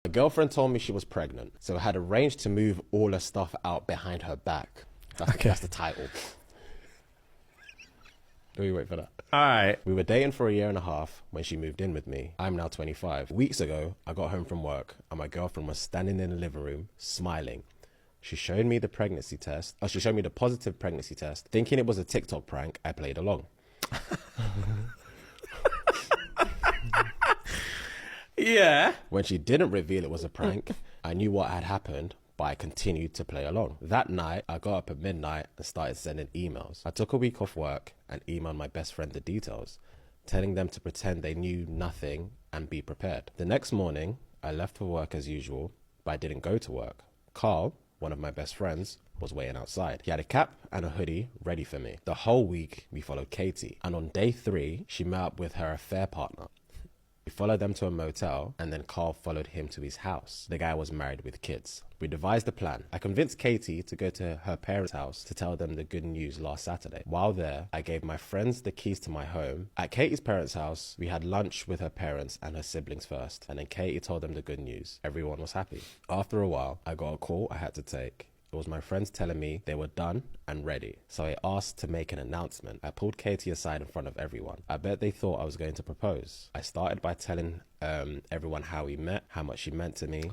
A girlfriend told me she was pregnant, so I had arranged to move all her stuff out behind her back. That's the title. Do we wait for that? All right. We were dating for 1.5 years when she moved in with me. I'm now 25. Weeks ago, I got home from work and my girlfriend was standing in the living room, smiling. She showed me the pregnancy test. Oh, she showed me the positive pregnancy test. Thinking it was a TikTok prank, I played along. Yeah. When she didn't reveal it was a prank, I knew what had happened, but I continued to play along. That night, I got up at midnight and started sending emails. I took a week off work and emailed my best friend the details, telling them to pretend they knew nothing and be prepared. The next morning, I left for work as usual, but I didn't go to work. Carl, one of my best friends, was waiting outside. He had a cap and a hoodie ready for me. The whole week, we followed Katie, and on day 3, she met up with her affair partner. We followed them to a motel, and then Carl followed him to his house. The guy was married with kids. We devised a plan. I convinced Katie to go to her parents' house to tell them the good news last Saturday. While there, I gave my friends the keys to my home. At Katie's parents' house, we had lunch with her parents and her siblings first, and then Katie told them the good news. Everyone was happy. After a while, I got a call I had to take. It was my friends telling me they were done and ready. So I asked to make an announcement. I pulled Katie aside in front of everyone. I bet they thought I was going to propose. I started by telling everyone how we met, how much she meant to me,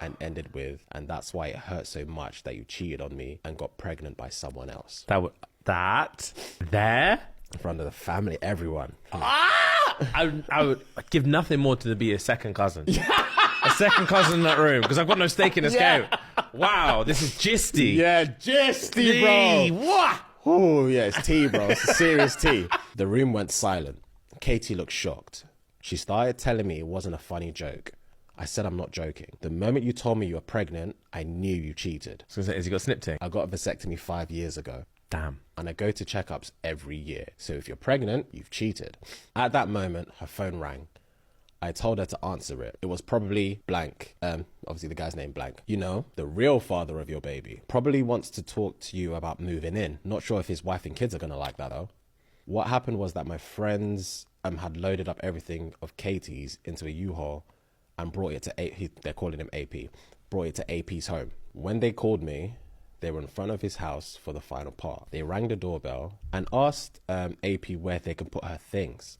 and ended with, and that's why it hurt so much that you cheated on me and got pregnant by someone else. There? In front of the family, everyone. I would give nothing more to be a second cousin. A second cousin in that room, because I've got no stake in this game. Wow, this is gisty. Yeah, gisty, bro. What? Oh, yeah, it's tea, bro. It's a serious tea. The room went silent. Katie looked shocked. She started telling me it wasn't a funny joke. I said I'm not joking. The moment you told me you were pregnant, I knew you cheated. So has he got snip-ting? I got a vasectomy 5 years ago. Damn. And I go to checkups every year. So if you're pregnant, you've cheated. At that moment, her phone rang. I told her to answer it. It was probably blank. Obviously the guy's name blank. You know, the real father of your baby. Probably wants to talk to you about moving in. Not sure if his wife and kids are gonna like that though. What happened was that my friends had loaded up everything of Katie's into a U-Haul and brought it to they're calling him AP. Brought it to AP's home. When they called me, they were in front of his house for the final part. They rang the doorbell and asked AP where they could put her things.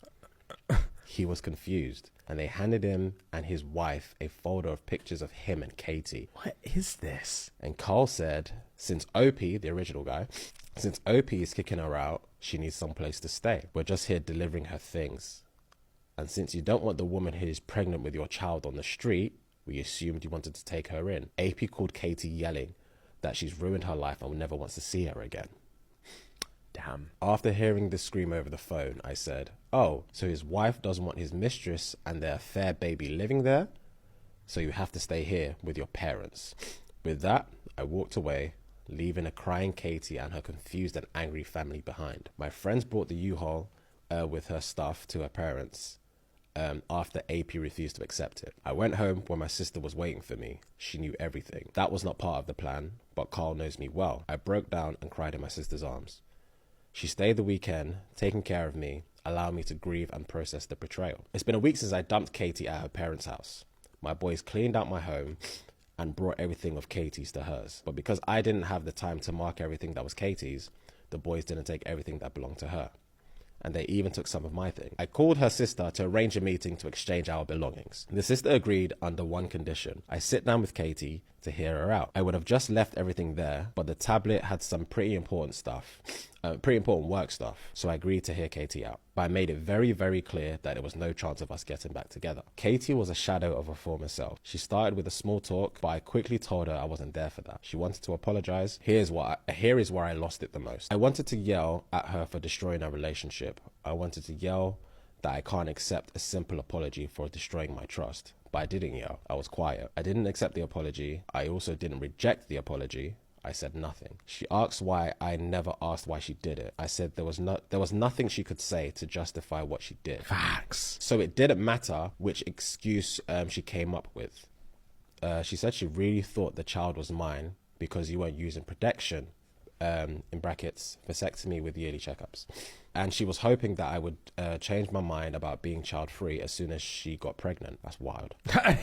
He was confused, and they handed him and his wife a folder of pictures of him and Katie. What is this? And Carl said, since OP, the original guy, since OP is kicking her out, she needs someplace to stay. We're just here delivering her things. And since you don't want the woman who is pregnant with your child on the street, we assumed you wanted to take her in. AP called Katie yelling that she's ruined her life and never wants to see her again. Damn. After hearing the scream over the phone, I said, oh, so his wife doesn't want his mistress and their fair baby living there? So you have to stay here with your parents. With that, I walked away, leaving a crying Katie and her confused and angry family behind. My friends brought the U-Haul with her stuff to her parents after AP refused to accept it. I went home where my sister was waiting for me. She knew everything. That was not part of the plan, but Carl knows me well. I broke down and cried in my sister's arms. She stayed the weekend, taking care of me, allowing me to grieve and process the betrayal. It's been a week since I dumped Katie at her parents' house. My boys cleaned out my home and brought everything of Katie's to hers. But because I didn't have the time to mark everything that was Katie's, the boys didn't take everything that belonged to her. And they even took some of my things. I called her sister to arrange a meeting to exchange our belongings. The sister agreed under one condition. I sit down with Katie to hear her out. I would have just left everything there, but the tablet had some pretty important work stuff, so I agreed to hear Katie out. But I made it very, very clear that there was no chance of us getting back together. Katie was a shadow of her former self. She started with a small talk, but I quickly told her I wasn't there for that. She wanted to apologize. Here is where I lost it the most. I wanted to yell at her for destroying our relationship. I wanted to yell that I can't accept a simple apology for destroying my trust. But I didn't yell. I was quiet. I didn't accept the apology. I also didn't reject the apology. I said nothing. She asked why I never asked why she did it. I said there was nothing she could say to justify what she did. Facts. So it didn't matter which excuse she came up with. She said she really thought the child was mine because you weren't using protection in brackets, vasectomy with yearly checkups. And she was hoping that I would change my mind about being child-free as soon as she got pregnant. That's wild. I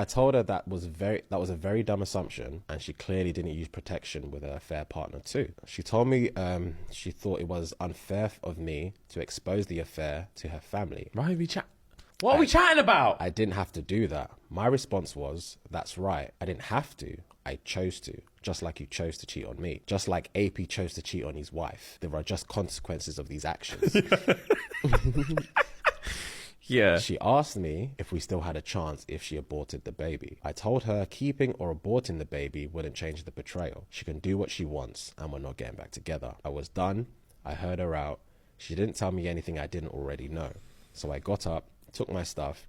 told her that was a very dumb assumption, and she clearly didn't use protection with her affair partner too. She told me she thought it was unfair of me to expose the affair to her family. Why are we What are we chatting about? I didn't have to do that. My response was, that's right. I didn't have to. I chose to. Just like you chose to cheat on me. Just like AP chose to cheat on his wife. There are just consequences of these actions. Yeah. She asked me if we still had a chance if she aborted the baby. I told her keeping or aborting the baby wouldn't change the betrayal. She can do what she wants and we're not getting back together. I was done. I heard her out. She didn't tell me anything I didn't already know. So I got up, took my stuff,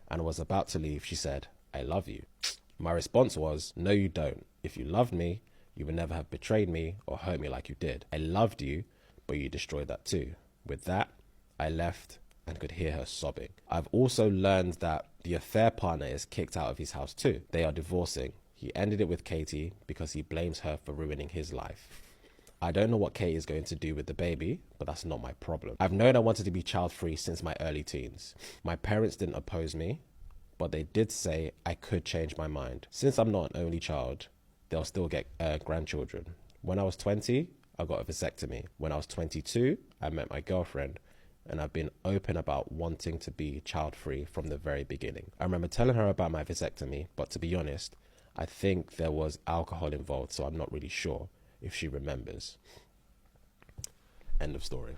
and was about to leave. She said, I love you. My response was, no, you don't. If you loved me, you would never have betrayed me or hurt me like you did. I loved you, but you destroyed that too. With that, I left and could hear her sobbing. I've also learned that the affair partner is kicked out of his house too. They are divorcing. He ended it with Katie because he blames her for ruining his life. I don't know what Katie is going to do with the baby, but that's not my problem. I've known I wanted to be child-free since my early teens. My parents didn't oppose me, but they did say I could change my mind. Since I'm not an only child, they'll still get grandchildren. When I was 20, I got a vasectomy. When I was 22, I met my girlfriend, and I've been open about wanting to be child-free from the very beginning. I remember telling her about my vasectomy, but to be honest, I think there was alcohol involved, so I'm not really sure if she remembers. End of story.